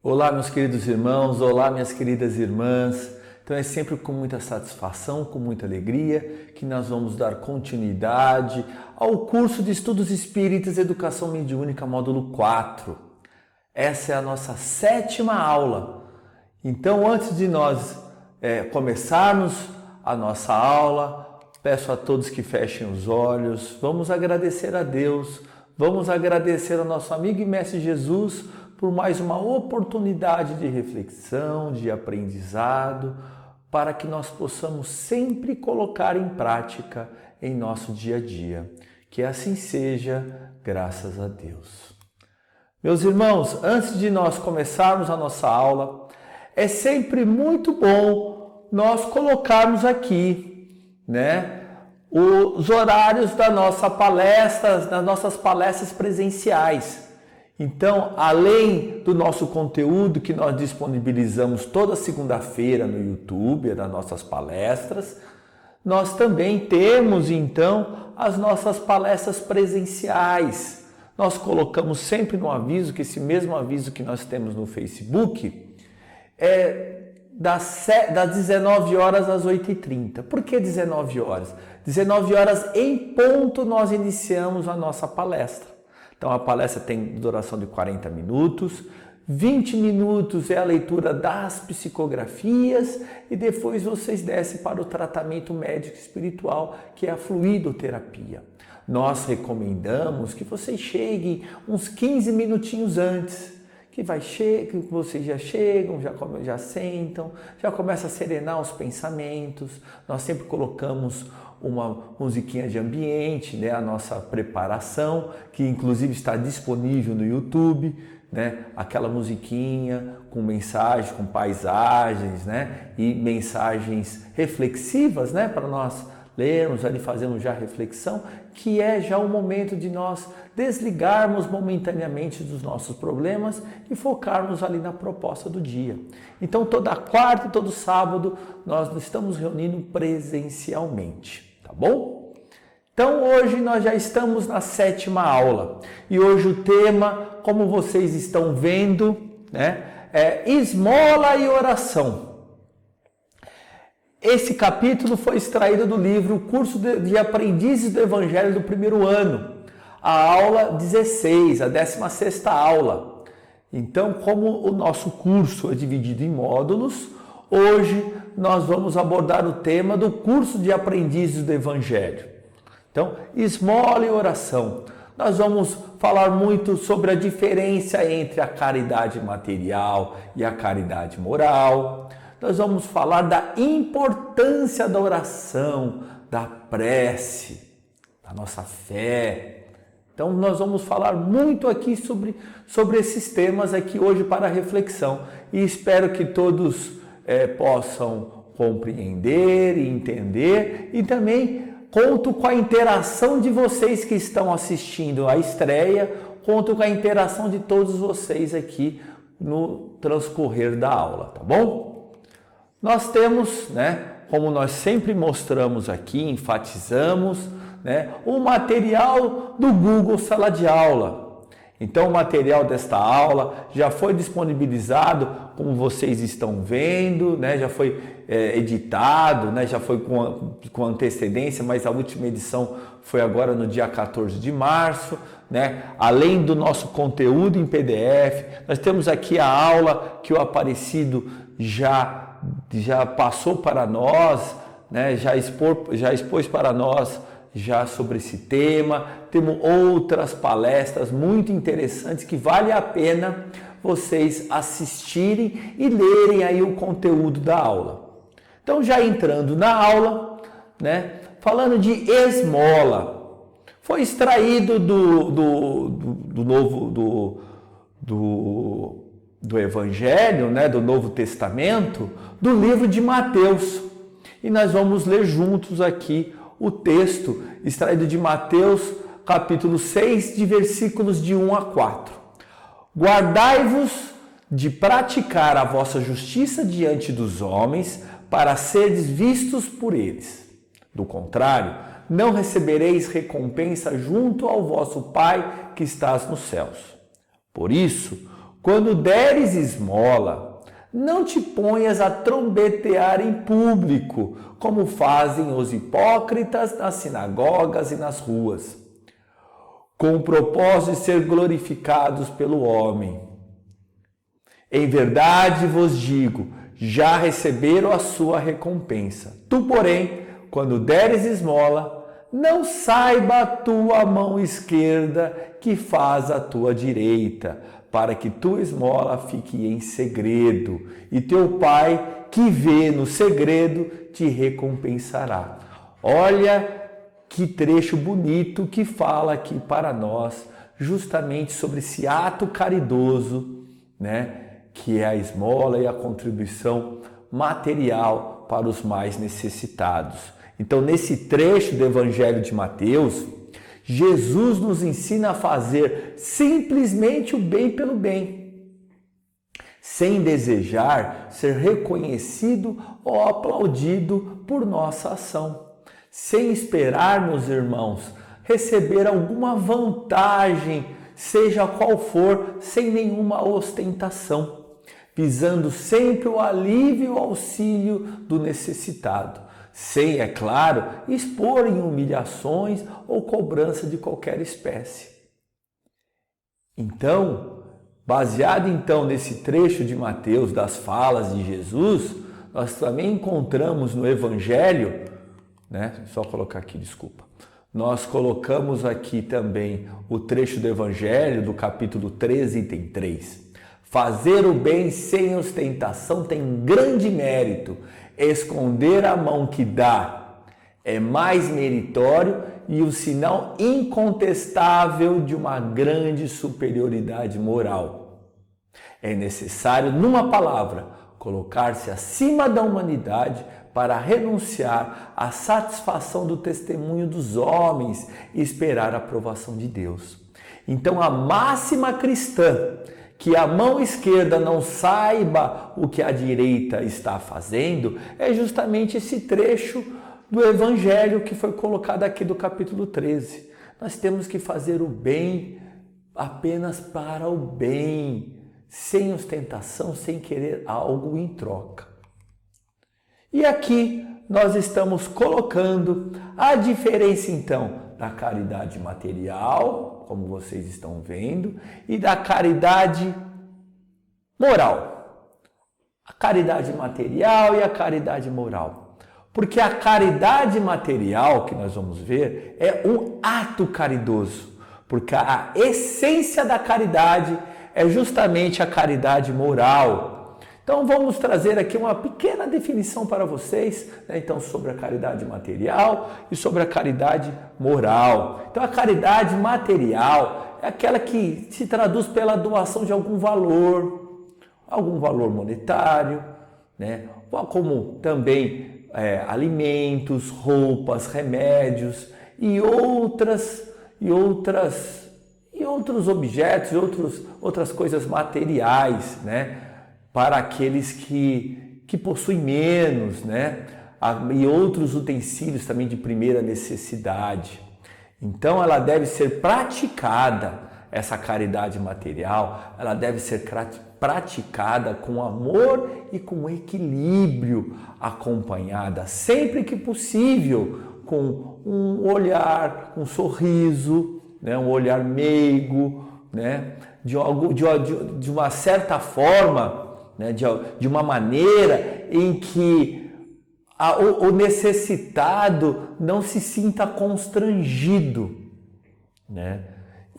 Olá, meus queridos irmãos, olá, minhas queridas irmãs. Então é sempre com muita satisfação, com muita alegria, que nós vamos dar continuidade ao curso de Estudos Espíritas Educação Mediúnica, módulo 4. Essa é a nossa 7ª aula. Então, antes de nós começarmos a nossa aula, peço a todos que fechem os olhos, vamos agradecer a Deus, vamos agradecer ao nosso amigo e mestre Jesus por mais uma oportunidade de reflexão, de aprendizado, para que nós possamos sempre colocar em prática em nosso dia a dia. Que assim seja, graças a Deus. Meus irmãos, antes de nós começarmos a nossa aula, é sempre muito bom nós colocarmos aqui, os horários das nossas palestras presenciais. Então, além do nosso conteúdo que nós disponibilizamos toda segunda-feira no YouTube, das nossas palestras, nós também temos, então, as nossas palestras presenciais. Nós colocamos sempre no aviso, que esse mesmo aviso que nós temos no Facebook, é das 19 horas às 8h30. Por que 19 horas? 19 horas em ponto nós iniciamos a nossa palestra. Então a palestra tem duração de 40 minutos, 20 minutos é a leitura das psicografias e depois vocês descem para o tratamento médico espiritual, que é a fluidoterapia. Nós recomendamos que vocês cheguem uns 15 minutinhos antes, que vocês já chegam, já sentam, já começam a serenar os pensamentos. Nós sempre colocamos uma musiquinha de ambiente, a nossa preparação, que inclusive está disponível no YouTube, aquela musiquinha com mensagens, com paisagens, e mensagens reflexivas, para nós lermos ali, fazermos já reflexão, que é já o momento de nós desligarmos momentaneamente dos nossos problemas e focarmos ali na proposta do dia. Então, toda quarta e todo sábado, nós estamos reunindo presencialmente, tá bom? Então, hoje nós já estamos na 7ª aula e hoje o tema, como vocês estão vendo, é esmola e oração. Esse capítulo foi extraído do livro Curso de Aprendizes do Evangelho do primeiro ano, a aula 16, a 16ª aula. Então, como o nosso curso é dividido em módulos, hoje nós vamos abordar o tema do Curso de Aprendizes do Evangelho. Então, esmola e oração. Nós vamos falar muito sobre a diferença entre a caridade material e a caridade moral. Nós vamos falar da importância da oração, da prece, da nossa fé. Então, nós vamos falar muito aqui sobre esses temas aqui hoje para reflexão. E espero que todos possam compreender e entender. E também conto com a interação de vocês que estão assistindo a estreia. Conto com a interação de todos vocês aqui no transcorrer da aula, tá bom? Nós temos, como nós sempre mostramos aqui, enfatizamos, o material do Google Sala de Aula. Então, o material desta aula já foi disponibilizado, como vocês estão vendo, já foi editado, já foi com antecedência, mas a última edição foi agora no dia 14 de março. Além do nosso conteúdo em PDF, nós temos aqui a aula que o Aparecido já passou para nós, já expôs para nós já sobre esse tema. Temos outras palestras muito interessantes que vale a pena vocês assistirem e lerem aí o conteúdo da aula. Então, já entrando na aula, falando de esmola, foi extraído do Evangelho, do Novo Testamento, do livro de Mateus. E nós vamos ler juntos aqui o texto extraído de Mateus, capítulo 6, de versículos de 1 a 4. Guardai-vos de praticar a vossa justiça diante dos homens, para seres vistos por eles. Do contrário, não recebereis recompensa junto ao vosso Pai que estás nos céus. Por isso, Quando deres esmola, não te ponhas a trombetear em público, como fazem os hipócritas nas sinagogas e nas ruas, com o propósito de ser glorificados pelo homem. Em verdade vos digo, já receberam a sua recompensa. Tu, porém, quando deres esmola, não saiba a tua mão esquerda que faz a tua direita, para que tua esmola fique em segredo, e teu Pai, que vê no segredo, te recompensará. Olha que trecho bonito que fala aqui para nós, justamente sobre esse ato caridoso, né? Que é a esmola e a contribuição material para os mais necessitados. Então, nesse trecho do Evangelho de Mateus, Jesus nos ensina a fazer simplesmente o bem pelo bem, sem desejar ser reconhecido ou aplaudido por nossa ação, sem esperar, meus irmãos, receber alguma vantagem, seja qual for, sem nenhuma ostentação, visando sempre o alívio e o auxílio do necessitado, sem, é claro, expor em humilhações ou cobrança de qualquer espécie. Então, baseado nesse trecho de Mateus das falas de Jesus, nós também encontramos no Evangelho, só colocar aqui, desculpa. Nós colocamos aqui também o trecho do Evangelho do capítulo 13, item 3. Fazer o bem sem ostentação tem grande mérito. Esconder a mão que dá é mais meritório e o sinal incontestável de uma grande superioridade moral. É necessário, numa palavra, colocar-se acima da humanidade para renunciar à satisfação do testemunho dos homens e esperar a aprovação de Deus. Então, a máxima cristã, que a mão esquerda não saiba o que a direita está fazendo, é justamente esse trecho do Evangelho que foi colocado aqui do capítulo 13. Nós temos que fazer o bem apenas para o bem, sem ostentação, sem querer algo em troca. E aqui nós estamos colocando a diferença então da caridade material, como vocês estão vendo, e da caridade moral. A caridade material e a caridade moral. Porque a caridade material, que nós vamos ver, é um ato caridoso. Porque a essência da caridade é justamente a caridade moral. Então vamos trazer aqui uma pequena definição para vocês, então sobre a caridade material e sobre a caridade moral. Então a caridade material é aquela que se traduz pela doação de algum valor monetário, como também alimentos, roupas, remédios e outros objetos, outras coisas materiais, para aqueles que possuem menos, e outros utensílios também de primeira necessidade. Então, ela deve ser praticada, essa caridade material, ela deve ser praticada com amor e com equilíbrio, acompanhada sempre que possível com um olhar, um sorriso, um olhar meigo, de uma certa forma, de uma maneira em que o necessitado não se sinta constrangido,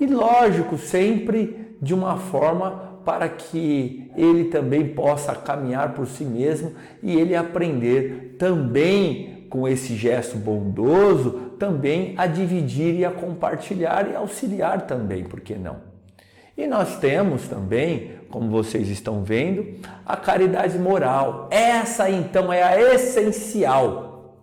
E lógico, sempre de uma forma para que ele também possa caminhar por si mesmo e ele aprender também com esse gesto bondoso, também a dividir e a compartilhar e auxiliar também, por que não? E nós temos também, como vocês estão vendo, a caridade moral. Essa então é a essencial.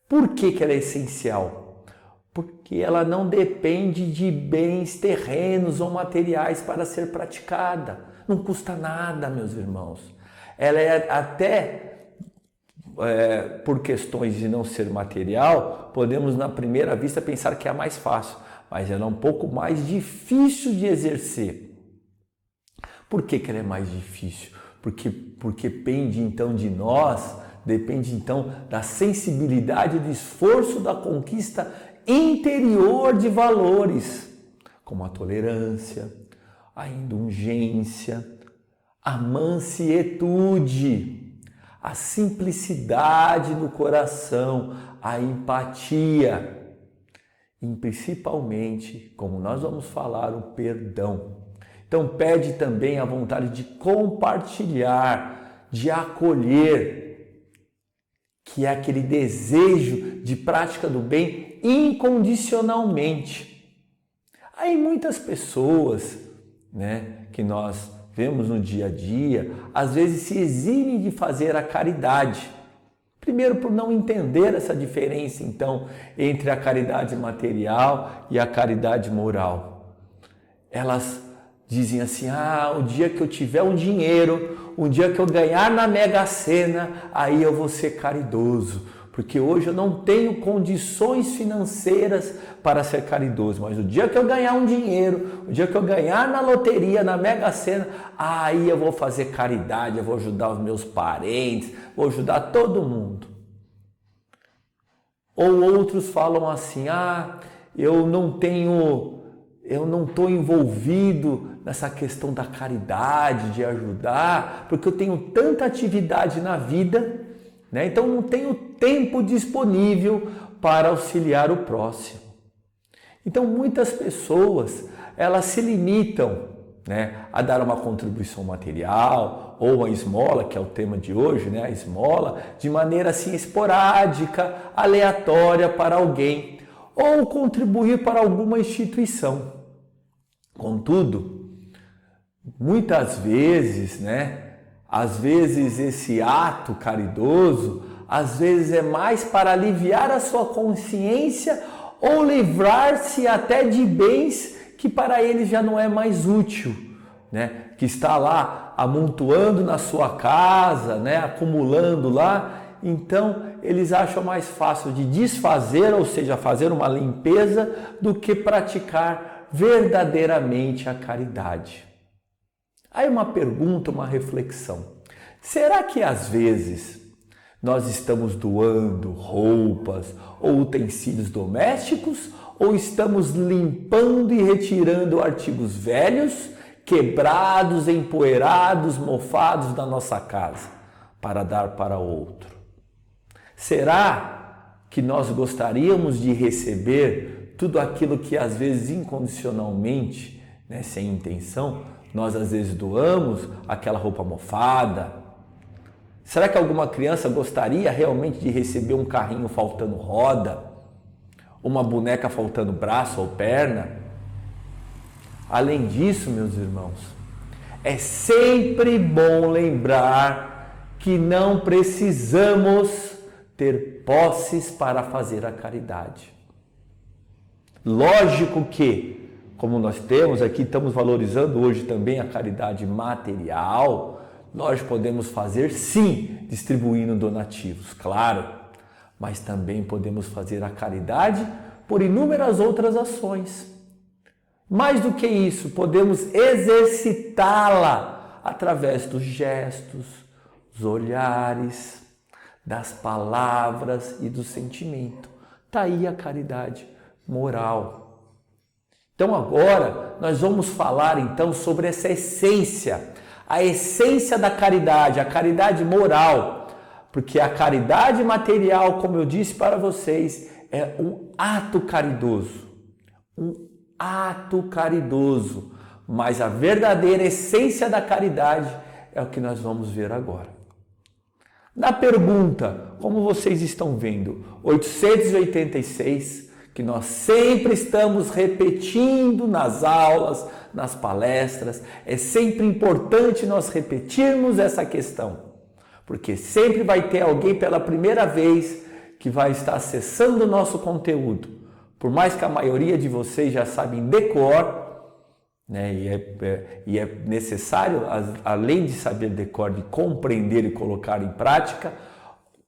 Por que ela é essencial? Porque ela não depende de bens terrenos ou materiais para ser praticada. Não custa nada, meus irmãos. Ela é até, por questões de não ser material, podemos na primeira vista pensar que é a mais fácil. Mas ela é um pouco mais difícil de exercer. Por que que ela é mais difícil? Porque depende então de nós, depende então da sensibilidade, do esforço, da conquista interior de valores, como a tolerância, a indulgência, a mansietude, a simplicidade no coração, a empatia e principalmente, como nós vamos falar, o perdão. Então pede também a vontade de compartilhar, de acolher, que é aquele desejo de prática do bem incondicionalmente. Aí muitas pessoas, que nós vemos no dia a dia, às vezes se eximem de fazer a caridade. Primeiro, por não entender essa diferença, então, entre a caridade material e a caridade moral. Elas dizem assim, o dia que eu tiver um dinheiro, um dia que eu ganhar na Mega Sena, aí eu vou ser caridoso. Porque hoje eu não tenho condições financeiras para ser caridoso, mas o dia que eu ganhar um dinheiro, o dia que eu ganhar na loteria, na Mega Sena, aí eu vou fazer caridade, eu vou ajudar os meus parentes, vou ajudar todo mundo. Ou outros falam assim, eu não estou envolvido nessa questão da caridade, de ajudar, porque eu tenho tanta atividade na vida, então não tenho tempo disponível para auxiliar o próximo. Então muitas pessoas, elas se limitam a dar uma contribuição material ou a esmola, que é o tema de hoje, a esmola, de maneira assim esporádica, aleatória para alguém, ou contribuir para alguma instituição. Contudo, muitas vezes, às vezes esse ato caridoso, às vezes é mais para aliviar a sua consciência ou livrar-se até de bens que para ele já não é mais útil, que está lá amontoando na sua casa, acumulando lá. Então, eles acham mais fácil de desfazer, ou seja, fazer uma limpeza, do que praticar verdadeiramente a caridade. Aí uma pergunta, uma reflexão. Será que às vezes nós estamos doando roupas ou utensílios domésticos ou estamos limpando e retirando artigos velhos, quebrados, empoeirados, mofados da nossa casa para dar para outro? Será que nós gostaríamos de receber tudo aquilo que às vezes incondicionalmente, sem intenção, nós às vezes doamos, aquela roupa mofada? Será que alguma criança gostaria realmente de receber um carrinho faltando roda? Uma boneca faltando braço ou perna? Além disso, meus irmãos, é sempre bom lembrar que não precisamos ter posses para fazer a caridade. Lógico que, como nós temos aqui, estamos valorizando hoje também a caridade material, nós podemos fazer sim, distribuindo donativos, claro, mas também podemos fazer a caridade por inúmeras outras ações. Mais do que isso, podemos exercitá-la através dos gestos, dos olhares, das palavras e do sentimento. Está aí a caridade moral. Então agora nós vamos falar então sobre essa essência, a essência da caridade, a caridade moral, porque a caridade material, como eu disse para vocês, é um ato caridoso, mas a verdadeira essência da caridade é o que nós vamos ver agora. Na pergunta, como vocês estão vendo, 886, que nós sempre estamos repetindo nas aulas, nas palestras, é sempre importante nós repetirmos essa questão, porque sempre vai ter alguém pela primeira vez que vai estar acessando o nosso conteúdo. Por mais que a maioria de vocês já sabem de cor, e é necessário, além de saber de cor, de compreender e colocar em prática,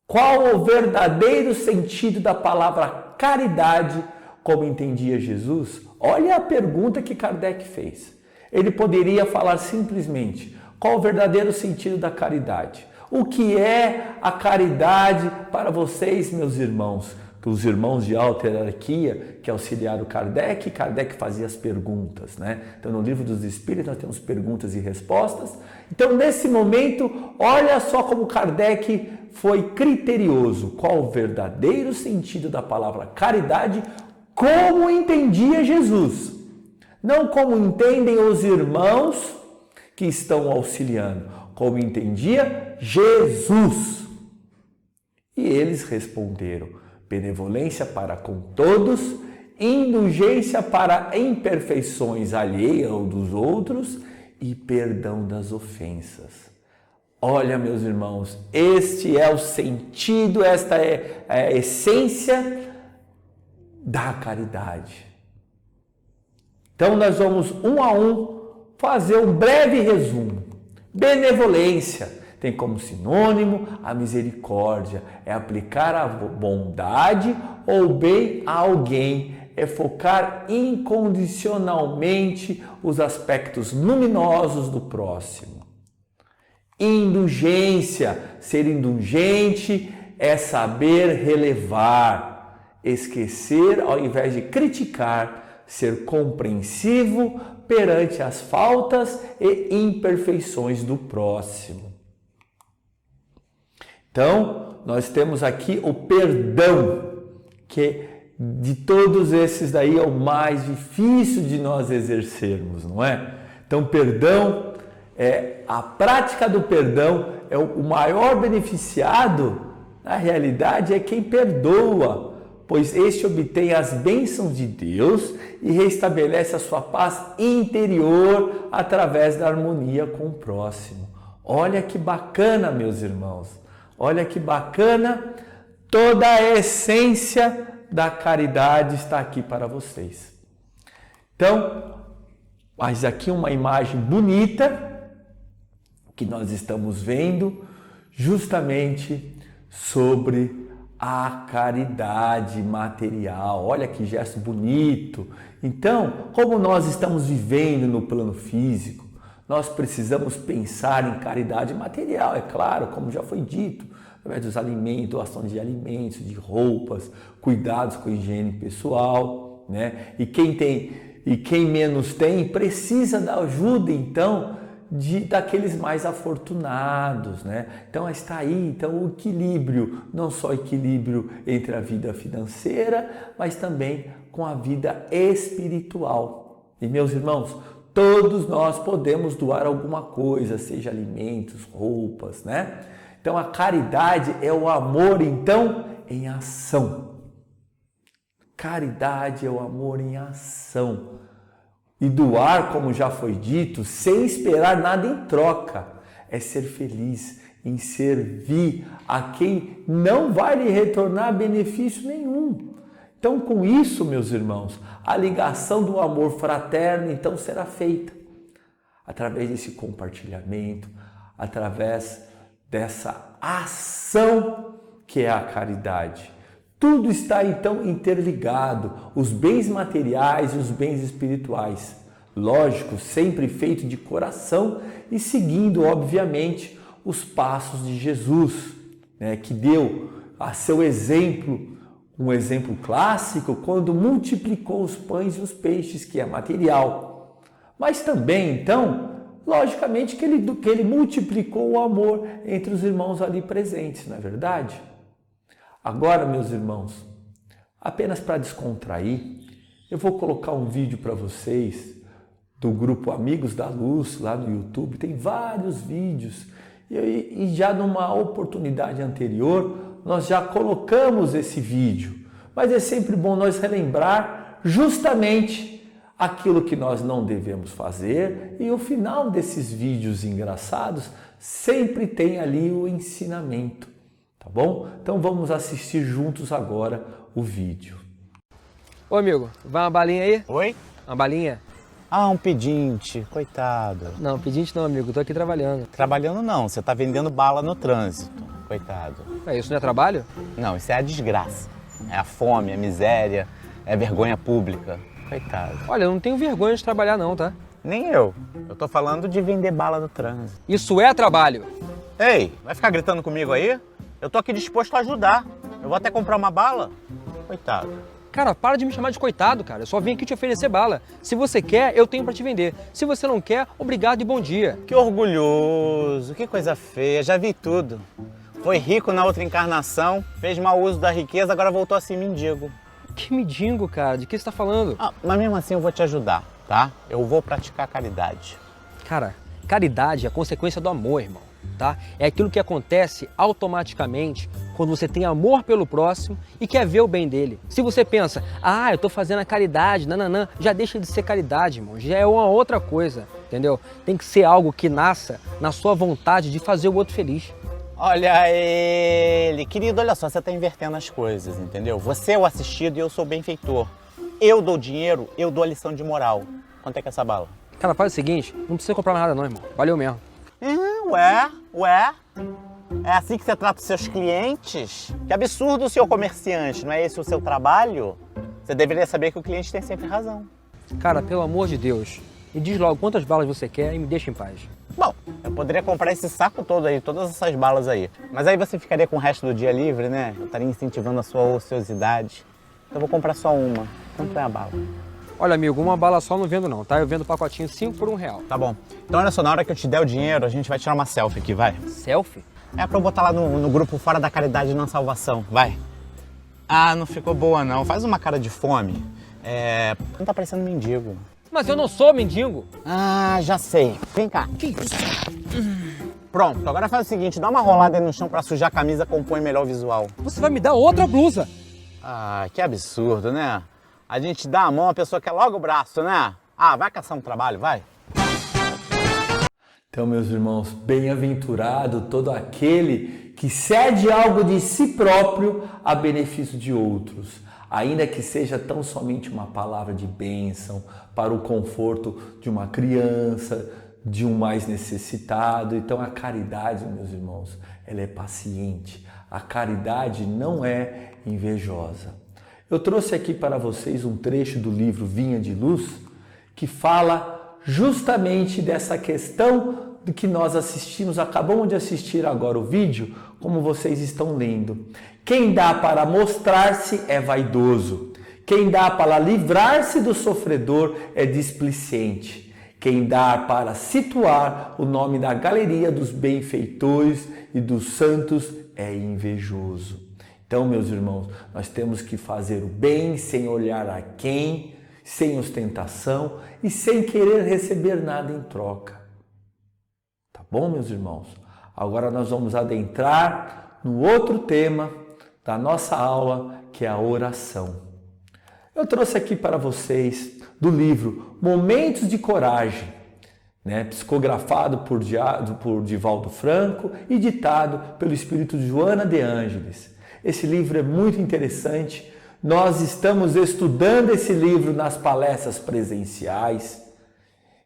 qual o verdadeiro sentido da palavra caridade, como entendia Jesus? Olha a pergunta que Kardec fez. Ele poderia falar simplesmente: qual o verdadeiro sentido da caridade? O que é a caridade para vocês, meus irmãos? Que os irmãos de alta hierarquia que auxiliaram Kardec, Kardec fazia as perguntas, né? Então, no Livro dos Espíritos, nós temos perguntas e respostas. Então, nesse momento, olha só como Kardec foi criterioso. Qual o verdadeiro sentido da palavra caridade, como entendia Jesus? Não como entendem os irmãos que estão auxiliando, como entendia Jesus. E eles responderam: benevolência para com todos, indulgência para imperfeições alheias ou dos outros e perdão das ofensas. Olha, meus irmãos, este é o sentido, esta é a essência da caridade. Então, nós vamos um a um fazer um breve resumo. Benevolência tem como sinônimo a misericórdia, é aplicar a bondade ou bem a alguém, é focar incondicionalmente os aspectos luminosos do próximo. Indulgência, ser indulgente é saber relevar, esquecer ao invés de criticar, ser compreensivo perante as faltas e imperfeições do próximo. Então, nós temos aqui o perdão, que de todos esses daí é o mais difícil de nós exercermos, não é? Então, perdão, a prática do perdão é o maior beneficiado, na realidade, é quem perdoa, pois este obtém as bênçãos de Deus e restabelece a sua paz interior através da harmonia com o próximo. Olha que bacana, meus irmãos. Olha que bacana, toda a essência da caridade está aqui para vocês. Então, mas aqui uma imagem bonita que nós estamos vendo justamente sobre a caridade material. Olha que gesto bonito. Então, como nós estamos vivendo no plano físico, nós precisamos pensar em caridade material, é claro, como já foi dito, através dos alimentos, doação de alimentos, de roupas, cuidados com a higiene pessoal, né? E quem menos tem precisa da ajuda, então, daqueles mais afortunados, né? Então está aí, então, o equilíbrio, não só equilíbrio entre a vida financeira, mas também com a vida espiritual. E, meus irmãos, todos nós podemos doar alguma coisa, seja alimentos, roupas, né? Então a caridade é o amor, então, em ação. Caridade é o amor em ação. E doar, como já foi dito, sem esperar nada em troca, é ser feliz em servir a quem não vai lhe retornar benefício nenhum. Então, com isso, meus irmãos, a ligação do amor fraterno, então, será feita através desse compartilhamento, através dessa ação que é a caridade. Tudo está, então, interligado, os bens materiais e os bens espirituais. Lógico, sempre feito de coração e seguindo, obviamente, os passos de Jesus, né, que deu a seu exemplo, um exemplo clássico, quando multiplicou os pães e os peixes, que é material. Mas também, então, logicamente que ele multiplicou o amor entre os irmãos ali presentes, não é verdade? Agora, meus irmãos, apenas para descontrair, eu vou colocar um vídeo para vocês do grupo Amigos da Luz, lá no YouTube. Tem vários vídeos e já numa oportunidade anterior nós já colocamos esse vídeo, mas é sempre bom nós relembrar justamente aquilo que nós não devemos fazer, e o final desses vídeos engraçados sempre tem ali o ensinamento, tá bom? Então vamos assistir juntos agora o vídeo. Ô amigo, vai uma balinha aí? Oi? Uma balinha? Ah, um pedinte, coitado. Não, pedinte não, amigo, tô aqui trabalhando. Trabalhando não, você tá vendendo bala no trânsito, coitado. Isso não é trabalho? Não, isso é a desgraça. É a fome, é a miséria, é a vergonha pública. Coitado. Olha, eu não tenho vergonha de trabalhar não, tá? Nem eu. Eu tô falando de vender bala no trânsito. Isso é trabalho. Ei, vai ficar gritando comigo aí? Eu tô aqui disposto a ajudar. Eu vou até comprar uma bala. Coitado. Cara, para de me chamar de coitado, cara. Eu só vim aqui te oferecer bala. Se você quer, eu tenho pra te vender. Se você não quer, obrigado e bom dia. Que orgulhoso, que coisa feia, já vi tudo. Foi rico na outra encarnação, fez mau uso da riqueza, agora voltou a ser mendigo. Que mendigo, cara. De que você tá falando? Mas mesmo assim eu vou te ajudar, tá? Eu vou praticar caridade. Cara, caridade é a consequência do amor, irmão, tá? É aquilo que acontece automaticamente quando você tem amor pelo próximo e quer ver o bem dele. Se você pensa, eu tô fazendo a caridade, nananã, já deixa de ser caridade, irmão. Já é uma outra coisa, entendeu? Tem que ser algo que nasça na sua vontade de fazer o outro feliz. Olha ele! Querido, olha só, você tá invertendo as coisas, entendeu? Você é o assistido e eu sou o benfeitor. Eu dou dinheiro, eu dou a lição de moral. Quanto é que é essa bala? Cara, faz o seguinte, não precisa comprar nada não, irmão. Valeu mesmo. Ué? É assim que você trata os seus clientes? Que absurdo, senhor comerciante, não é esse o seu trabalho? Você deveria saber que o cliente tem sempre razão. Cara, pelo amor de Deus, me diz logo quantas balas você quer e me deixa em paz. Bom, eu poderia comprar esse saco todo aí, todas essas balas aí. Mas aí você ficaria com o resto do dia livre, né? Eu estaria incentivando a sua ociosidade. Então eu vou comprar só uma. Quanto é a bala? Olha, amigo, uma bala só não vendo não, tá? Eu vendo pacotinho 5 por R$1. Tá bom. Então olha só, na hora que eu te der o dinheiro, a gente vai tirar uma selfie aqui, vai? Selfie? É pra eu botar lá no grupo Fora da Caridade na Salvação, vai. Não ficou boa não. Faz uma cara de fome. Não tá parecendo mendigo. Mas eu não sou mendigo. Já sei. Vem cá. Pronto, agora faz o seguinte, dá uma rolada aí no chão pra sujar a camisa, compõe melhor o visual. Você vai me dar outra blusa. Que absurdo, né? A gente dá a mão, a pessoa quer logo o braço, né? Vai caçar um trabalho, vai. Então, meus irmãos, bem-aventurado todo aquele que cede algo de si próprio a benefício de outros, ainda que seja tão somente uma palavra de bênção para o conforto de uma criança, de um mais necessitado. Então, a caridade, meus irmãos, ela é paciente. A caridade não é invejosa. Eu trouxe aqui para vocês um trecho do livro Vinha de Luz que fala justamente dessa questão do que nós assistimos, acabamos de assistir agora o vídeo, como vocês estão lendo. Quem dá para mostrar-se é vaidoso. Quem dá para livrar-se do sofredor é displicente. Quem dá para situar o nome da galeria dos benfeitores e dos santos é invejoso. Então, meus irmãos, nós temos que fazer o bem sem olhar a quem, sem ostentação e sem querer receber nada em troca. Tá bom, meus irmãos? Agora nós vamos adentrar no outro tema da nossa aula, que é a oração. Eu trouxe aqui para vocês do livro Momentos de Coragem, psicografado por Divaldo Franco e ditado pelo espírito de Joana de Ângeles. Esse livro é muito interessante. Nós estamos estudando esse livro nas palestras presenciais.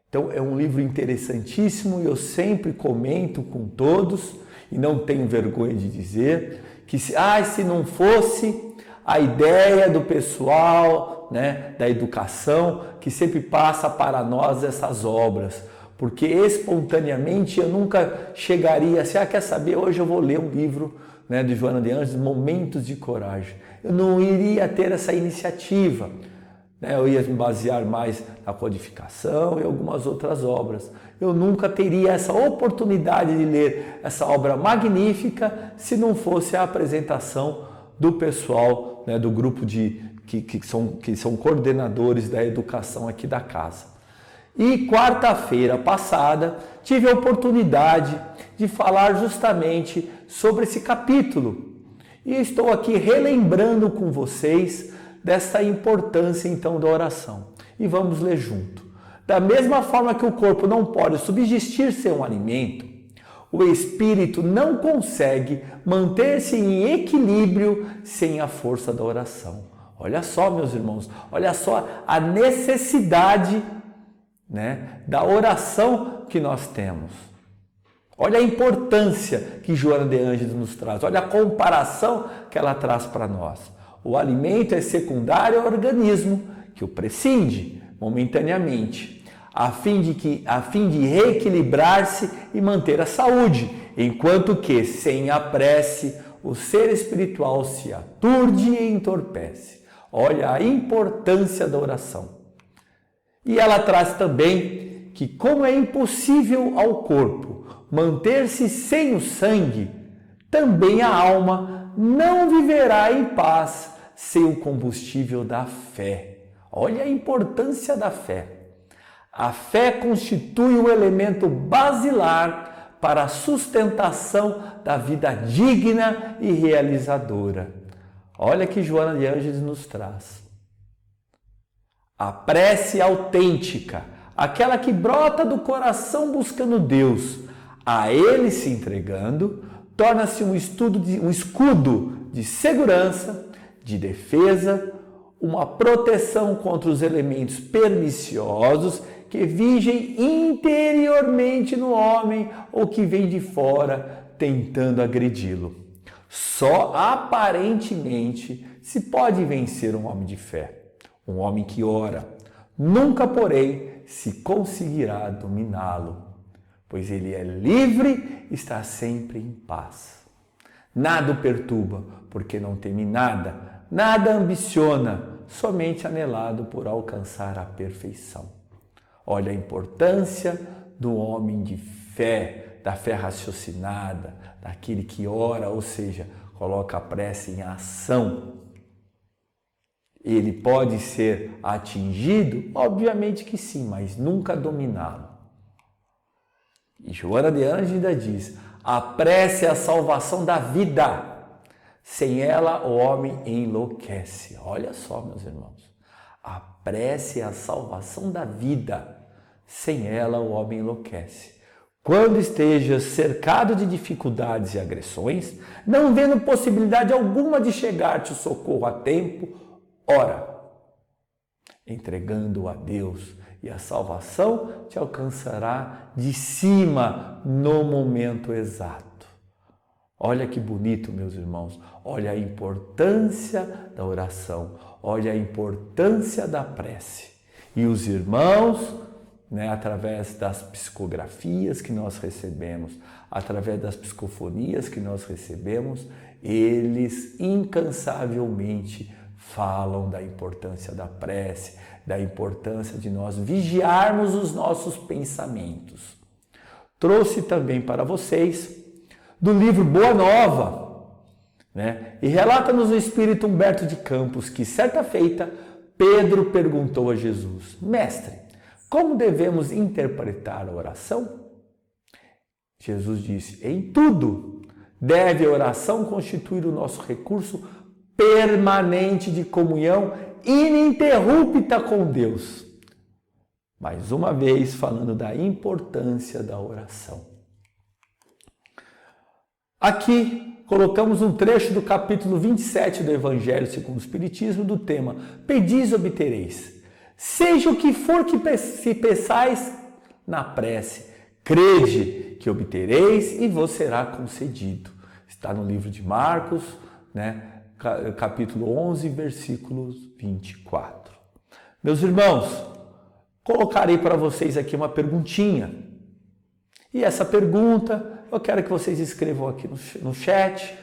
Então é um livro interessantíssimo e eu sempre comento com todos e não tenho vergonha de dizer que se não fosse a ideia do pessoal, da educação, que sempre passa para nós essas obras, porque espontaneamente eu nunca chegaria assim, quer saber, hoje eu vou ler um livro de Joana de Ângeles, Momentos de Coragem. Eu não iria ter essa iniciativa. Eu ia me basear mais na codificação e algumas outras obras. Eu nunca teria essa oportunidade de ler essa obra magnífica se não fosse a apresentação do pessoal, do grupo que são coordenadores da educação aqui da casa. E quarta-feira passada tive a oportunidade de falar justamente sobre esse capítulo. E estou aqui relembrando com vocês dessa importância então da oração. E vamos ler junto. Da mesma forma que o corpo não pode subsistir sem um alimento, o espírito não consegue manter-se em equilíbrio sem a força da oração. Olha só, meus irmãos, olha só a necessidade da oração que nós temos. Olha a importância que Joana de Ângeles nos traz. Olha a comparação que ela traz para nós. O alimento é secundário ao organismo, que o prescinde momentaneamente. a fim de reequilibrar-se e manter a saúde, enquanto que, sem a prece, o ser espiritual se aturde e entorpece. Olha a importância da oração. E ela traz também que, como é impossível ao corpo manter-se sem o sangue, também a alma não viverá em paz sem o combustível da fé. Olha a importância da fé. A fé constitui o elemento basilar para a sustentação da vida digna e realizadora. Olha que Joana de Ângeles nos traz. A prece autêntica, aquela que brota do coração buscando Deus, a Ele se entregando, torna-se um escudo de segurança, de defesa, uma proteção contra os elementos perniciosos que vigem interiormente no homem ou que vêm de fora tentando agredi-lo. Só aparentemente se pode vencer um homem de fé, um homem que ora. Nunca, porém, se conseguirá dominá-lo, pois ele é livre e está sempre em paz. Nada o perturba, porque não teme nada, nada ambiciona, somente anelado por alcançar a perfeição. Olha a importância do homem de fé, da fé raciocinada, daquele que ora, ou seja, coloca a prece em ação. Ele pode ser atingido? Obviamente que sim, mas nunca dominá-lo. E Joana de Ângeles ainda diz: a prece é a salvação da vida. Sem ela, o homem enlouquece. Olha só, meus irmãos. A prece é a salvação da vida. Sem ela, o homem enlouquece. Quando estejas cercado de dificuldades e agressões, não vendo possibilidade alguma de chegar-te o socorro a tempo, ora, entregando a Deus, e a salvação te alcançará de cima no momento exato. Olha que bonito, meus irmãos. Olha a importância da oração. Olha a importância da prece. E os irmãos, através das psicografias que nós recebemos, através das psicofonias que nós recebemos, eles incansavelmente falam da importância da prece, da importância de nós vigiarmos os nossos pensamentos. Trouxe também para vocês do livro Boa Nova, e relata-nos o espírito Humberto de Campos que, certa feita, Pedro perguntou a Jesus: Mestre, como devemos interpretar a oração? Jesus disse: em tudo deve a oração constituir o nosso recurso permanente de comunhão ininterrupta com Deus. Mais uma vez falando da importância da oração. Aqui colocamos um trecho do capítulo 27 do Evangelho segundo o Espiritismo do tema Pedis e obtereis. Seja o que for que se peçais na prece, crede que obtereis e vos será concedido. Está no livro de Marcos, capítulo 11, versículos 24. Meus irmãos, colocarei para vocês aqui uma perguntinha. E essa pergunta eu quero que vocês escrevam aqui no chat.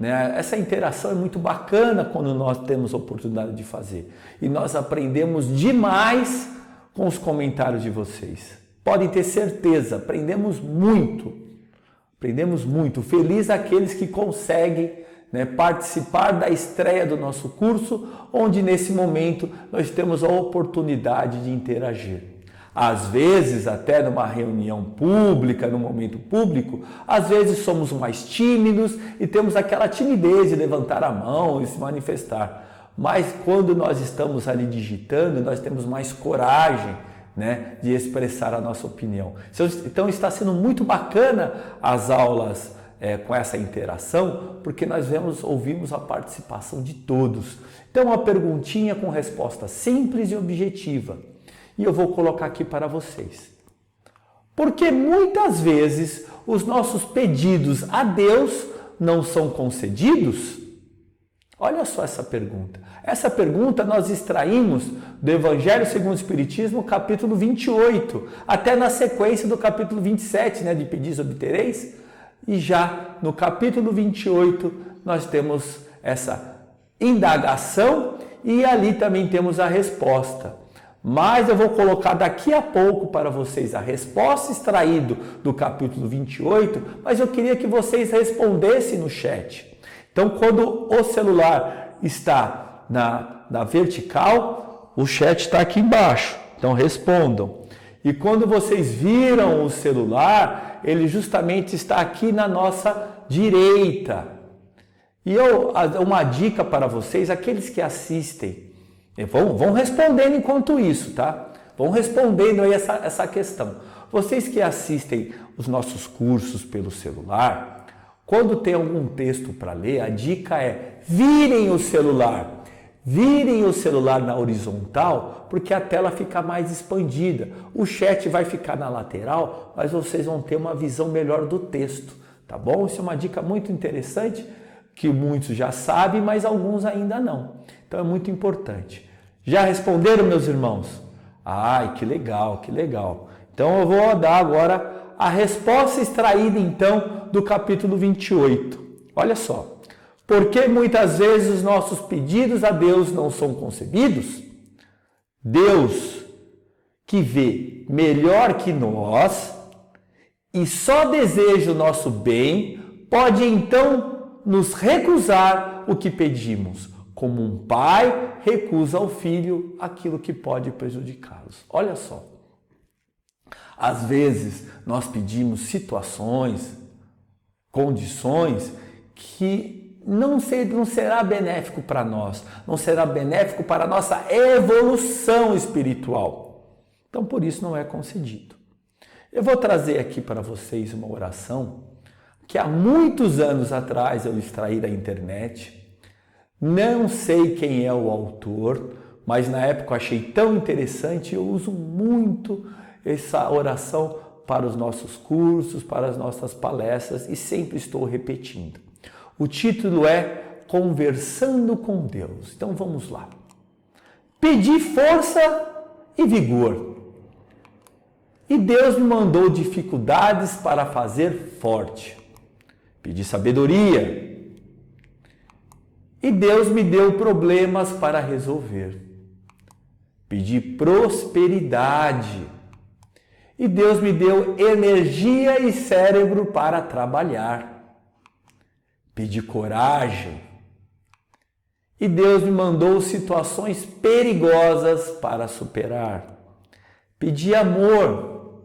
Essa interação é muito bacana quando nós temos a oportunidade de fazer. E nós aprendemos demais com os comentários de vocês. Podem ter certeza, aprendemos muito. Aprendemos muito. Feliz aqueles que conseguem participar da estreia do nosso curso, onde nesse momento nós temos a oportunidade de interagir. Às vezes, até numa reunião pública, num momento público, às vezes somos mais tímidos e temos aquela timidez de levantar a mão e se manifestar. Mas quando nós estamos ali digitando, nós temos mais coragem, de expressar a nossa opinião. Então está sendo muito bacana as aulas com essa interação, porque nós ouvimos a participação de todos. Então, uma perguntinha com resposta simples e objetiva. E eu vou colocar aqui para vocês. Porque muitas vezes os nossos pedidos a Deus não são concedidos? Olha só essa pergunta. Essa pergunta nós extraímos do Evangelho segundo o Espiritismo, capítulo 28, até na sequência do capítulo 27, né, de Pedis obtereis. E já no capítulo 28 nós temos essa indagação e ali também temos a resposta. Mas eu vou colocar daqui a pouco para vocês a resposta extraída do capítulo 28, mas eu queria que vocês respondessem no chat. Então, quando o celular está na vertical, o chat está aqui embaixo. Então, respondam. E quando vocês viram o celular, ele justamente está aqui na nossa direita. E uma dica para vocês, aqueles que assistem, vão respondendo enquanto isso, tá? Vão respondendo aí essa questão. Vocês que assistem os nossos cursos pelo celular, quando tem algum texto para ler, a dica é virem o celular. Virem o celular na horizontal, porque a tela fica mais expandida. O chat vai ficar na lateral, mas vocês vão ter uma visão melhor do texto, tá bom? Isso é uma dica muito interessante, que muitos já sabem, mas alguns ainda não. Então é muito importante. Já responderam, meus irmãos? Ai, que legal, que legal. Então eu vou dar agora a resposta extraída então do capítulo 28. Olha só. Por que muitas vezes os nossos pedidos a Deus não são concebidos? Deus, que vê melhor que nós e só deseja o nosso bem, pode então nos recusar o que pedimos, como um pai recusa ao filho aquilo que pode prejudicá-los. Olha só. Às vezes nós pedimos situações, condições que não será benéfico para nós, não será benéfico para a nossa evolução espiritual. Então, por isso não é concedido. Eu vou trazer aqui para vocês uma oração que há muitos anos atrás eu extraí da internet. Não sei quem é o autor, mas na época eu achei tão interessante e eu uso muito essa oração para os nossos cursos, para as nossas palestras e sempre estou repetindo. O título é Conversando com Deus. Então vamos lá. Pedi força e vigor. E Deus me mandou dificuldades para fazer forte. Pedi sabedoria. E Deus me deu problemas para resolver. Pedi prosperidade. E Deus me deu energia e cérebro para trabalhar. Pedi coragem e Deus me mandou situações perigosas para superar. Pedi amor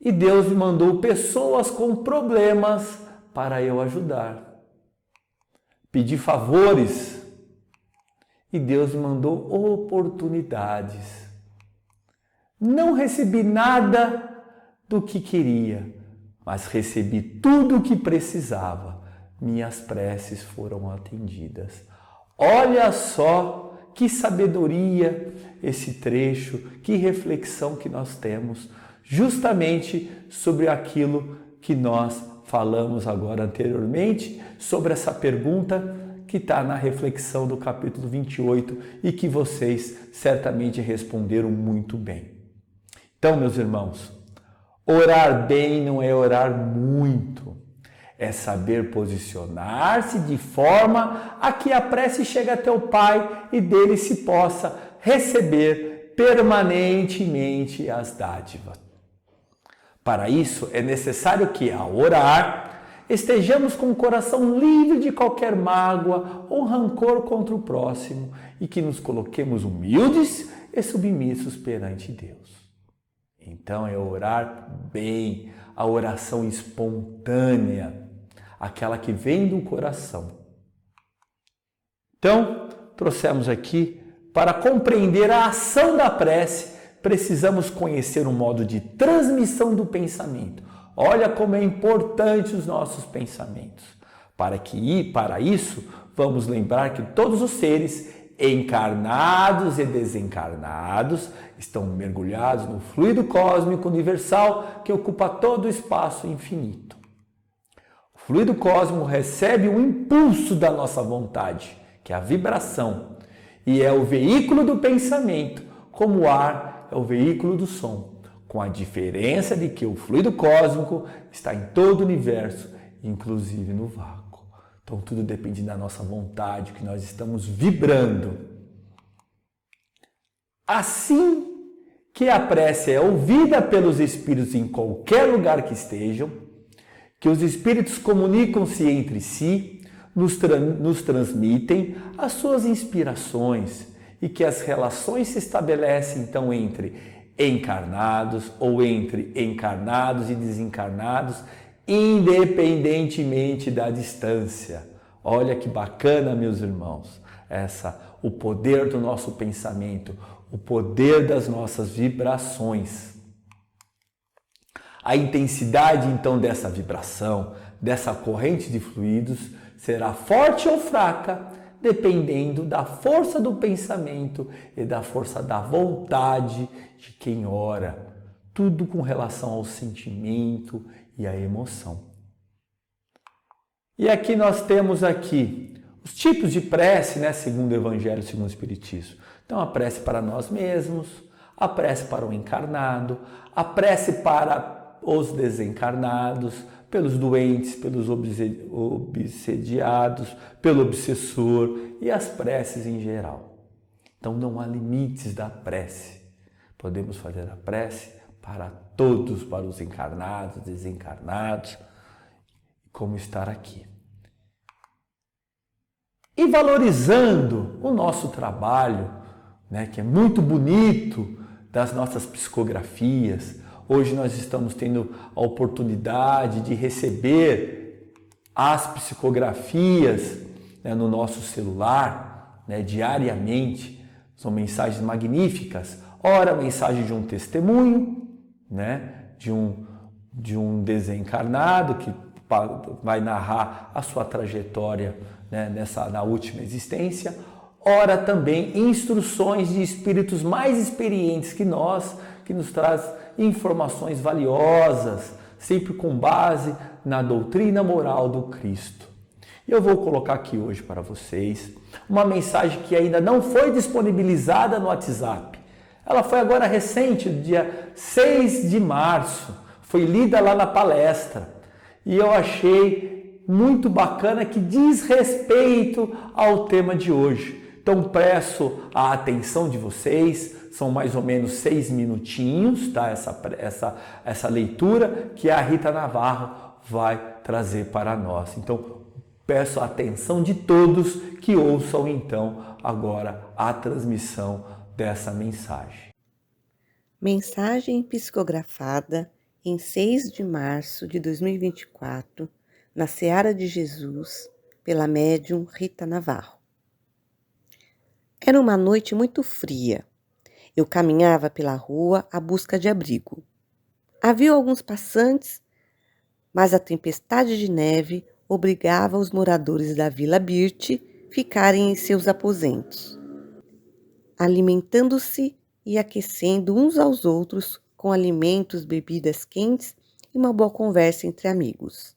e Deus me mandou pessoas com problemas para eu ajudar. Pedi favores e Deus me mandou oportunidades. Não recebi nada do que queria, mas recebi tudo o que precisava. Minhas preces foram atendidas. Olha só que sabedoria esse trecho, que reflexão que nós temos justamente sobre aquilo que nós falamos agora anteriormente, sobre essa pergunta que está na reflexão do capítulo 28 e que vocês certamente responderam muito bem. Então, meus irmãos, orar bem não é orar muito, é saber posicionar-se de forma a que a prece chegue até o Pai e dele se possa receber permanentemente as dádivas. Para isso, é necessário que, ao orar, estejamos com o coração livre de qualquer mágoa ou rancor contra o próximo e que nos coloquemos humildes e submissos perante Deus. Então é orar bem, a oração espontânea, aquela que vem do coração. Então, trouxemos aqui, para compreender a ação da prece, precisamos conhecer um modo de transmissão do pensamento. Olha como é importante os nossos pensamentos. Para isso, vamos lembrar que todos os seres, encarnados e desencarnados, estão mergulhados no fluido cósmico universal que ocupa todo o espaço infinito. O fluido cósmico recebe um impulso da nossa vontade, que é a vibração, e é o veículo do pensamento, como o ar é o veículo do som, com a diferença de que o fluido cósmico está em todo o universo, inclusive no vácuo. Então tudo depende da nossa vontade, que nós estamos vibrando. Assim que a prece é ouvida pelos espíritos em qualquer lugar que estejam, que os espíritos comunicam-se entre si, nos transmitem as suas inspirações e que as relações se estabelecem então entre encarnados ou entre encarnados e desencarnados, independentemente da distância. Olha que bacana, meus irmãos, o poder do nosso pensamento, o poder das nossas vibrações. A intensidade então dessa vibração, dessa corrente de fluidos, será forte ou fraca, dependendo da força do pensamento e da força da vontade de quem ora. Tudo com relação ao sentimento e à emoção. E aqui nós temos os tipos de prece, segundo o Evangelho, segundo o Espiritismo. Então, a prece para nós mesmos, a prece para o encarnado, a prece para os desencarnados, pelos doentes, pelos obsediados, pelo obsessor e as preces em geral. Então não há limites da prece. Podemos fazer a prece para todos, para os encarnados, desencarnados, como estar aqui. E valorizando o nosso trabalho, que é muito bonito, das nossas psicografias. Hoje nós estamos tendo a oportunidade de receber as psicografias no nosso celular, diariamente. São mensagens magníficas. Ora, a mensagem de um testemunho, de um desencarnado que vai narrar a sua trajetória na última existência. Ora, também instruções de espíritos mais experientes que nós, que nos traz informações valiosas, sempre com base na doutrina moral do Cristo. E eu vou colocar aqui hoje para vocês uma mensagem que ainda não foi disponibilizada no WhatsApp. Ela foi agora recente, dia 6 de março, foi lida lá na palestra. E eu achei muito bacana que diz respeito ao tema de hoje. Então peço a atenção de vocês, são mais ou menos 6 minutinhos, tá? Essa leitura que a Rita Navarro vai trazer para nós. Então peço a atenção de todos que ouçam então agora a transmissão dessa mensagem. Mensagem psicografada em 6 de março de 2024, na Seara de Jesus, pela médium Rita Navarro. Era uma noite muito fria. Eu caminhava pela rua à busca de abrigo. Havia alguns passantes, mas a tempestade de neve obrigava os moradores da Vila Birte a ficarem em seus aposentos, alimentando-se e aquecendo uns aos outros com alimentos, bebidas quentes e uma boa conversa entre amigos.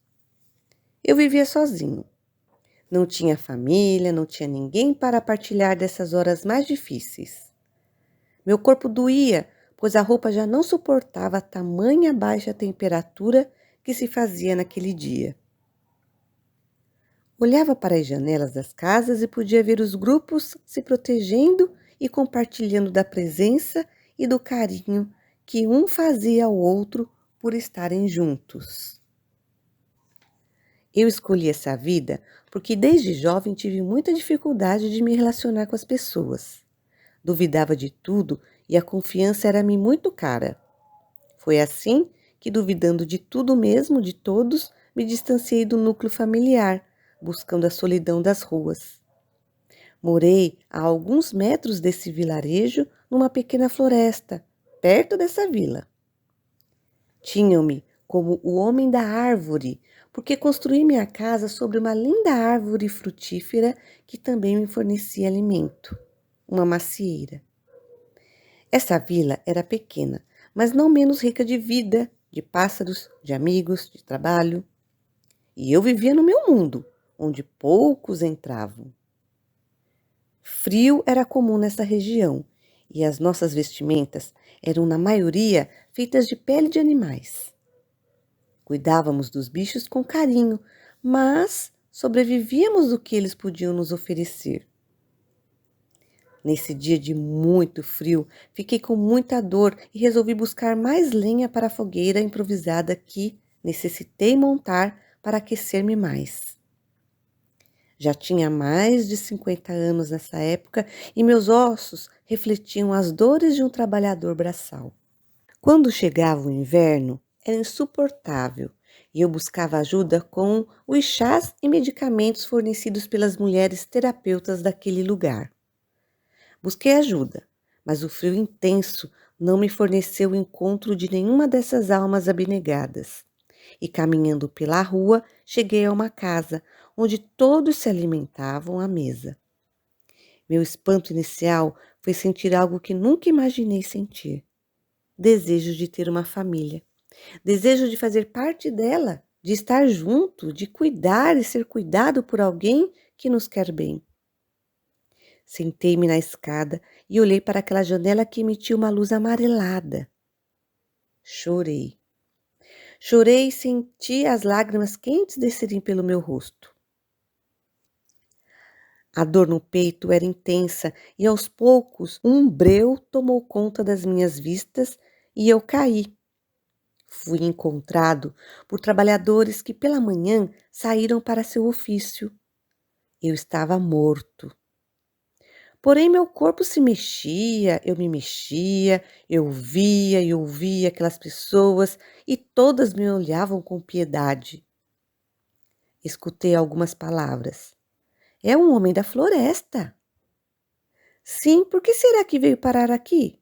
Eu vivia sozinho. Não tinha família, não tinha ninguém para partilhar dessas horas mais difíceis. Meu corpo doía, pois a roupa já não suportava a tamanha baixa temperatura que se fazia naquele dia. Olhava para as janelas das casas e podia ver os grupos se protegendo e compartilhando da presença e do carinho que um fazia ao outro por estarem juntos. Eu escolhi essa vida porque desde jovem tive muita dificuldade de me relacionar com as pessoas. Duvidava de tudo e a confiança era-me muito cara. Foi assim que, duvidando de tudo mesmo, de todos, me distanciei do núcleo familiar, buscando a solidão das ruas. Morei a alguns metros desse vilarejo, numa pequena floresta, perto dessa vila. Tinham-me como o homem da árvore, porque construí minha casa sobre uma linda árvore frutífera que também me fornecia alimento, uma macieira. Essa vila era pequena, mas não menos rica de vida, de pássaros, de amigos, de trabalho. e eu vivia no meu mundo, onde poucos entravam. Frio era comum nessa região, e as nossas vestimentas eram, na maioria, feitas de pele de animais. Cuidávamos dos bichos com carinho, mas sobrevivíamos do que eles podiam nos oferecer. Nesse dia de muito frio, fiquei com muita dor e resolvi buscar mais lenha para a fogueira improvisada que necessitei montar para aquecer-me mais. Já tinha mais de 50 anos nessa época e meus ossos refletiam as dores de um trabalhador braçal. Quando chegava o inverno, era insuportável e eu buscava ajuda com os chás e medicamentos fornecidos pelas mulheres terapeutas daquele lugar. Busquei ajuda, mas o frio intenso não me forneceu o encontro de nenhuma dessas almas abnegadas. E caminhando pela rua, cheguei a uma casa, onde todos se alimentavam à mesa. Meu espanto inicial foi sentir algo que nunca imaginei sentir. Desejo de ter uma família. Desejo de fazer parte dela, de estar junto, de cuidar e ser cuidado por alguém que nos quer bem. Sentei-me na escada e olhei para aquela janela que emitia uma luz amarelada. Chorei. Chorei e senti as lágrimas quentes descerem pelo meu rosto. A dor no peito era intensa e aos poucos um breu tomou conta das minhas vistas e eu caí. Fui encontrado por trabalhadores que pela manhã saíram para seu ofício. Eu estava morto. Porém, meu corpo se mexia, eu me mexia, eu via e ouvia aquelas pessoas e todas me olhavam com piedade. Escutei algumas palavras. É um homem da floresta. Sim, por que será que veio parar aqui?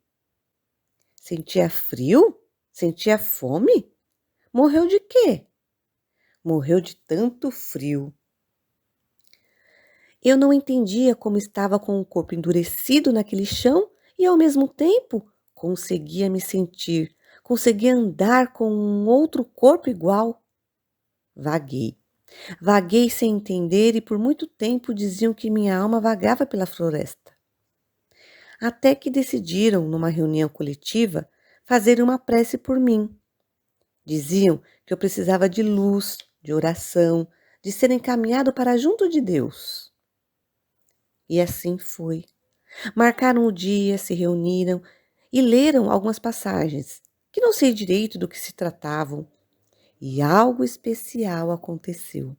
Sentia frio? Sentia fome? Morreu de quê? Morreu de tanto frio. Eu não entendia como estava com o corpo endurecido naquele chão e, ao mesmo tempo, conseguia me sentir, conseguia andar com um outro corpo igual. Vaguei. Vaguei sem entender e por muito tempo diziam que minha alma vagava pela floresta. Até que decidiram, numa reunião coletiva, fazer uma prece por mim. Diziam que eu precisava de luz, de oração, de ser encaminhado para junto de Deus. E assim foi. Marcaram o dia, se reuniram e leram algumas passagens, que não sei direito do que se tratavam, e algo especial aconteceu.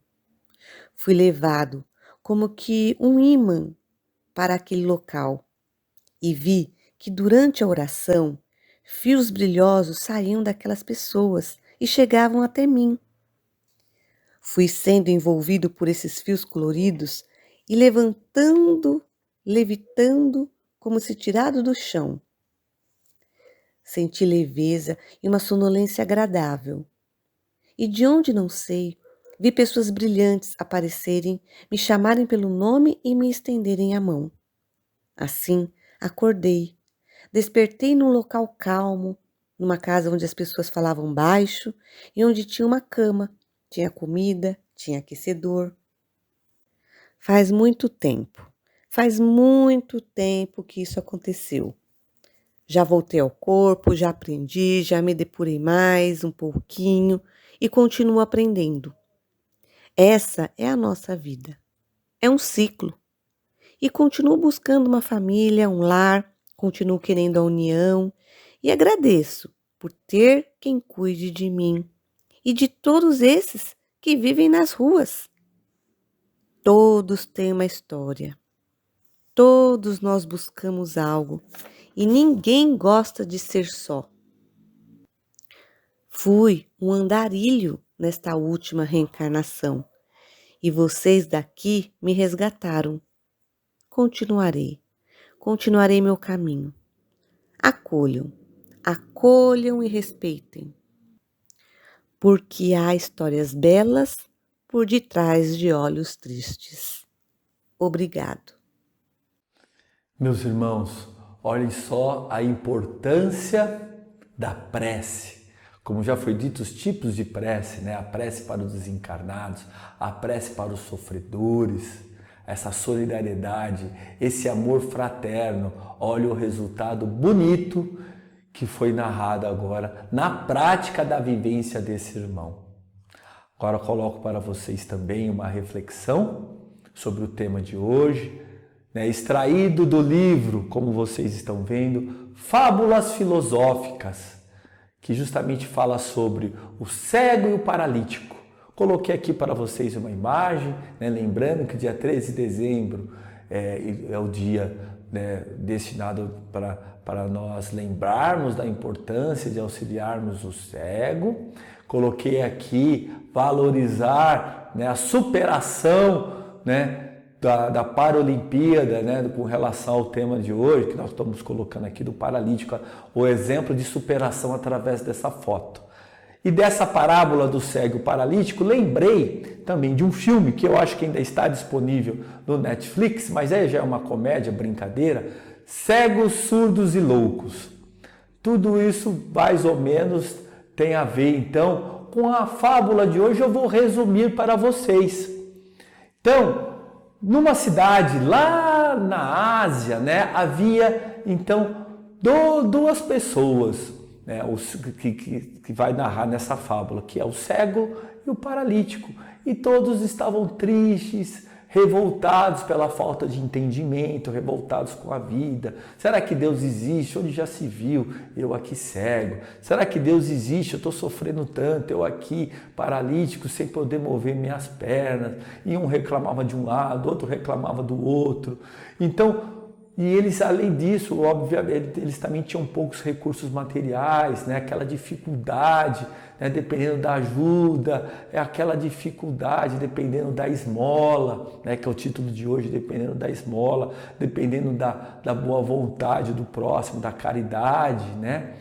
Fui levado como que um ímã para aquele local e vi que durante a oração fios brilhosos saíam daquelas pessoas e chegavam até mim. Fui sendo envolvido por esses fios coloridos e levitando como se tirado do chão. Senti leveza e uma sonolência agradável. E de onde não sei, vi pessoas brilhantes aparecerem, me chamarem pelo nome e me estenderem a mão. Assim, acordei. Despertei num local calmo, numa casa onde as pessoas falavam baixo e onde tinha uma cama, tinha comida, tinha aquecedor. Faz muito tempo que isso aconteceu. Já voltei ao corpo, já aprendi, já me depurei mais um pouquinho e continuo aprendendo. Essa é a nossa vida. É um ciclo. E continuo buscando uma família, um lar, continuo querendo a união e agradeço por ter quem cuide de mim e de todos esses que vivem nas ruas. Todos têm uma história. Todos nós buscamos algo e ninguém gosta de ser só. Fui um andarilho nesta última reencarnação e vocês daqui me resgataram. Continuarei meu caminho. Acolham e respeitem, porque há histórias belas por detrás de olhos tristes. Obrigado. Meus irmãos, olhem só a importância da prece. como já foi dito, os tipos de prece, né? A prece para os desencarnados, a prece para os sofredores, essa solidariedade, esse amor fraterno. Olha o resultado bonito que foi narrado agora na prática da vivência desse irmão. Agora coloco para vocês também uma reflexão sobre o tema de hoje, né? Extraído do livro, como vocês estão vendo, Fábulas Filosóficas, que justamente fala sobre o cego e o paralítico. Coloquei aqui para vocês uma imagem, né? Lembrando que dia 13 de dezembro é o dia, né, destinado para nós lembrarmos da importância de auxiliarmos o cego. Coloquei aqui valorizar, né, a superação, né, da Paralimpíada, né, com relação ao tema de hoje, que nós estamos colocando aqui do paralítico, o exemplo de superação através dessa foto. E dessa parábola do cego e o paralítico, lembrei também de um filme que eu acho que ainda está disponível no Netflix, mas aí já é uma comédia, brincadeira, Cegos, Surdos e Loucos. Tudo isso mais ou menos tem a ver então com a fábula de hoje. Eu vou resumir para vocês. Então, numa cidade lá na Ásia, né, havia então duas pessoas, né, que vai narrar nessa fábula, que é o cego e o paralítico. E todos estavam tristes, revoltados pela falta de entendimento, revoltados com a vida. Será que Deus existe? Onde já se viu? Eu aqui cego. Será que Deus existe? Eu estou sofrendo tanto, eu aqui paralítico, sem poder mover minhas pernas. E um reclamava de um lado, outro reclamava do outro. Então, e eles, além disso, obviamente, eles também tinham poucos recursos materiais, né? Aquela dificuldade, né? Dependendo da ajuda, é aquela dificuldade, dependendo da esmola, né? Que é o título de hoje, dependendo da esmola, dependendo da boa vontade do próximo, da caridade, né?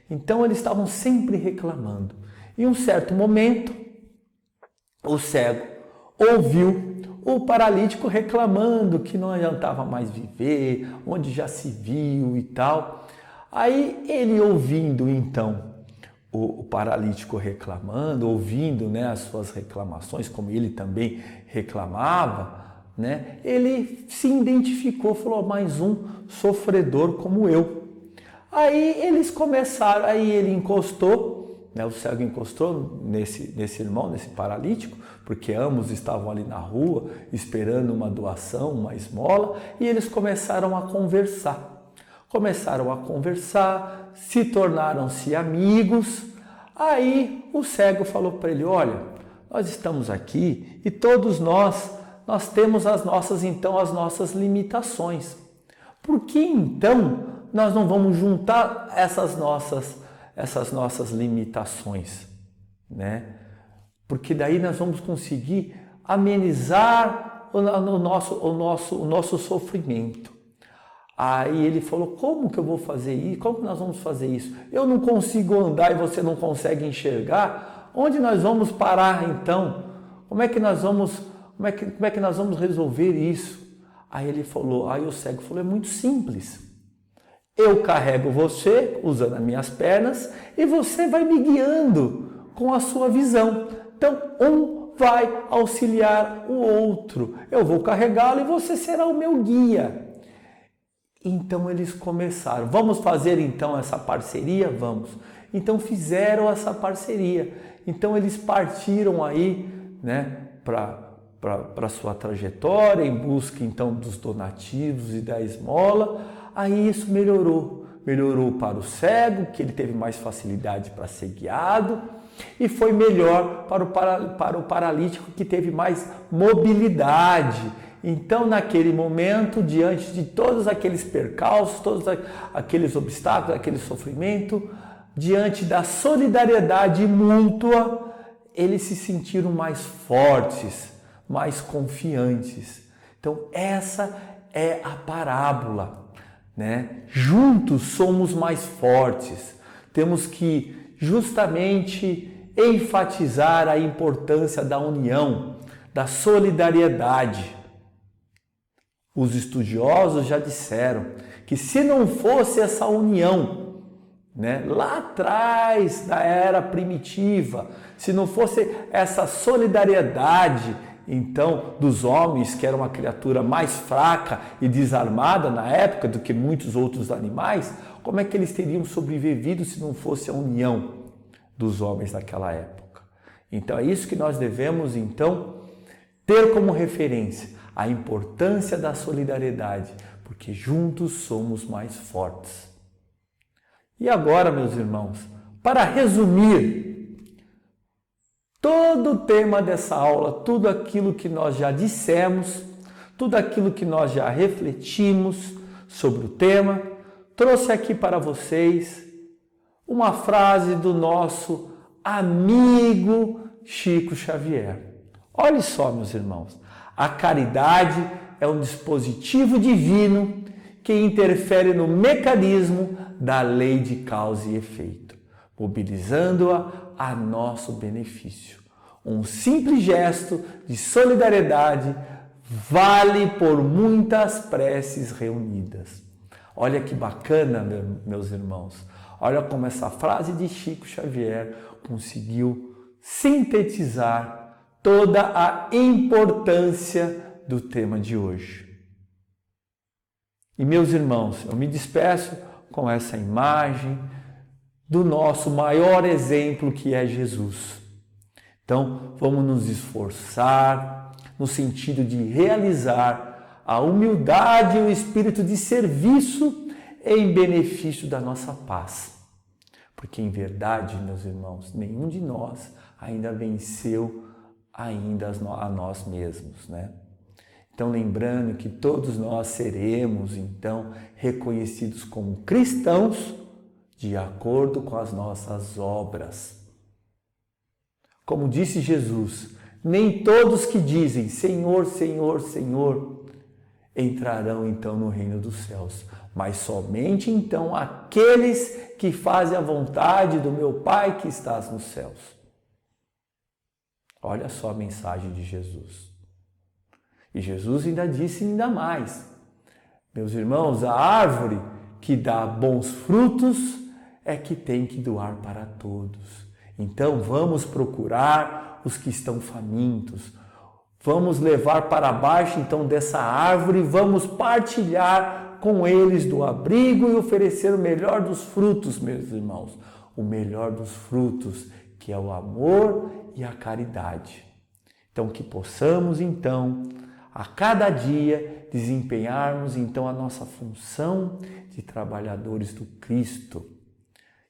Então, eles estavam sempre reclamando. Em um certo momento, o cego ouviu o paralítico reclamando que não adiantava mais viver, onde já se viu e tal. Aí ele ouvindo então o paralítico reclamando, ouvindo, né, as suas reclamações, como ele também reclamava, né, ele se identificou, falou, mais um sofredor como eu. Aí eles começaram, aí ele encostou, né, o cego encostou nesse irmão, nesse paralítico, porque ambos estavam ali na rua esperando uma doação, uma esmola, e eles começaram a conversar. Se tornaram-se amigos. Aí o cego falou para ele, olha, nós estamos aqui e todos nós temos as nossas limitações. Por que então nós não vamos juntar essas nossas limitações, né? Porque daí nós vamos conseguir amenizar o nosso sofrimento. Aí ele falou, como que eu vou fazer isso? Como que nós vamos fazer isso? Eu não consigo andar e você não consegue enxergar? Onde nós vamos parar então? Como é que nós vamos resolver isso? Aí o cego falou, é muito simples. Eu carrego você usando as minhas pernas e você vai me guiando com a sua visão. Então, um vai auxiliar o outro. Eu vou carregá-lo e você será o meu guia. Então eles começaram. Vamos fazer então essa parceria? Vamos. Então fizeram essa parceria. Então eles partiram aí, né, para sua trajetória em busca então dos donativos e da esmola. Aí isso melhorou para o cego, que ele teve mais facilidade para ser guiado, e foi melhor para o paralítico, que teve mais mobilidade. Então, naquele momento, diante de todos aqueles percalços, todos aqueles obstáculos, aquele sofrimento, diante da solidariedade mútua, eles se sentiram mais fortes, mais confiantes. Então, essa é a parábola, né? Juntos somos mais fortes. Temos que justamente enfatizar a importância da união, da solidariedade. Os estudiosos já disseram que se não fosse essa união né? Lá atrás, na era primitiva, se não fosse essa solidariedade, então, dos homens, que era uma criatura mais fraca e desarmada na época do que muitos outros animais, como é que eles teriam sobrevivido se não fosse a união dos homens naquela época? Então, é isso que nós devemos, então, ter como referência, a importância da solidariedade, porque juntos somos mais fortes. E agora, meus irmãos, para resumir todo o tema dessa aula, tudo aquilo que nós já dissemos, tudo aquilo que nós já refletimos sobre o tema, trouxe aqui para vocês uma frase do nosso amigo Chico Xavier. Olhe só, meus irmãos, a caridade é um dispositivo divino que interfere no mecanismo da lei de causa e efeito, mobilizando-a a nosso benefício. Um simples gesto de solidariedade vale por muitas preces reunidas. Olha que bacana, meus irmãos. Olha como essa frase de Chico Xavier conseguiu sintetizar toda a importância do tema de hoje. E, meus irmãos, eu me despeço com essa imagem do nosso maior exemplo, que é Jesus. Então, vamos nos esforçar no sentido de realizar a humildade e o espírito de serviço em benefício da nossa paz. Porque, em verdade, meus irmãos, nenhum de nós ainda venceu a nós mesmos, né? Então, lembrando que todos nós seremos, então, reconhecidos como cristãos de acordo com as nossas obras. Como disse Jesus, nem todos que dizem Senhor, Senhor, Senhor entrarão, então, no reino dos céus, mas somente, então, aqueles que fazem a vontade do meu Pai que estás nos céus. Olha só a mensagem de Jesus. E Jesus ainda disse ainda mais. Meus irmãos, a árvore que dá bons frutos é que tem que doar para todos. Então vamos procurar os que estão famintos. Vamos levar para baixo então dessa árvore, vamos partilhar com eles do abrigo e oferecer o melhor dos frutos, meus irmãos. O melhor dos frutos, que é o amor e a caridade. Então que possamos então a cada dia desempenharmos então a nossa função de trabalhadores do Cristo.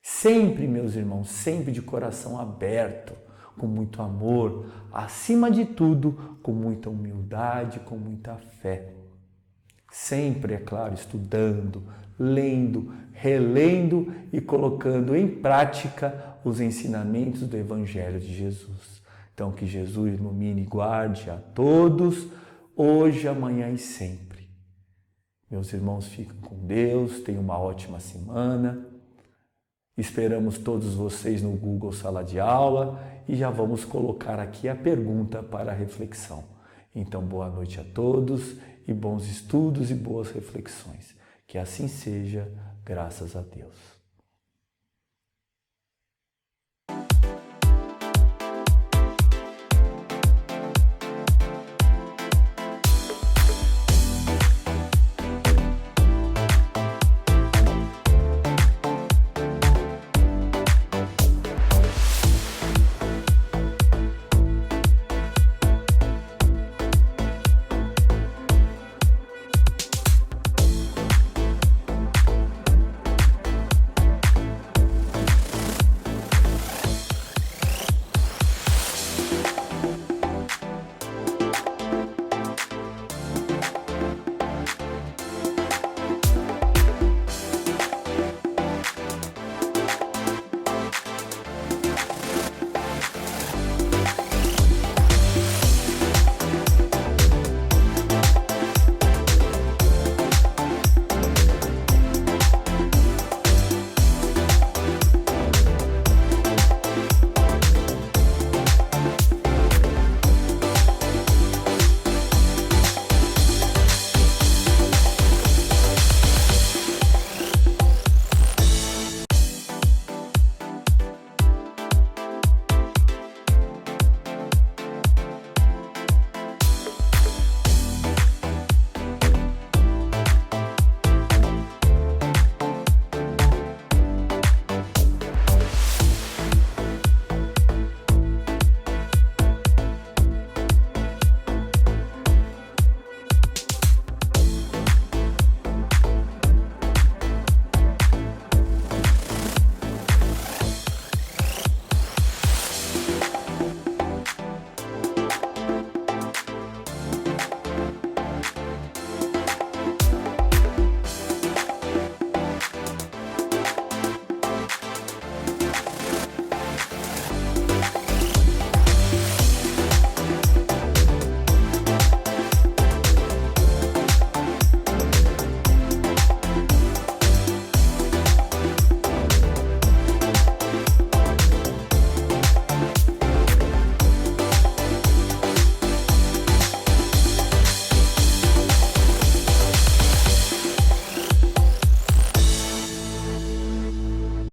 Sempre, meus irmãos, sempre de coração aberto, com muito amor, acima de tudo, com muita humildade, com muita fé. Sempre, é claro, estudando, lendo, relendo e colocando em prática os ensinamentos do Evangelho de Jesus. Então, que Jesus ilumine e guarde a todos, hoje, amanhã e sempre. Meus irmãos, fiquem com Deus, tenham uma ótima semana. Esperamos todos vocês no Google Sala de Aula e já vamos colocar aqui a pergunta para a reflexão. Então, boa noite a todos e bons estudos e boas reflexões. Que assim seja, graças a Deus.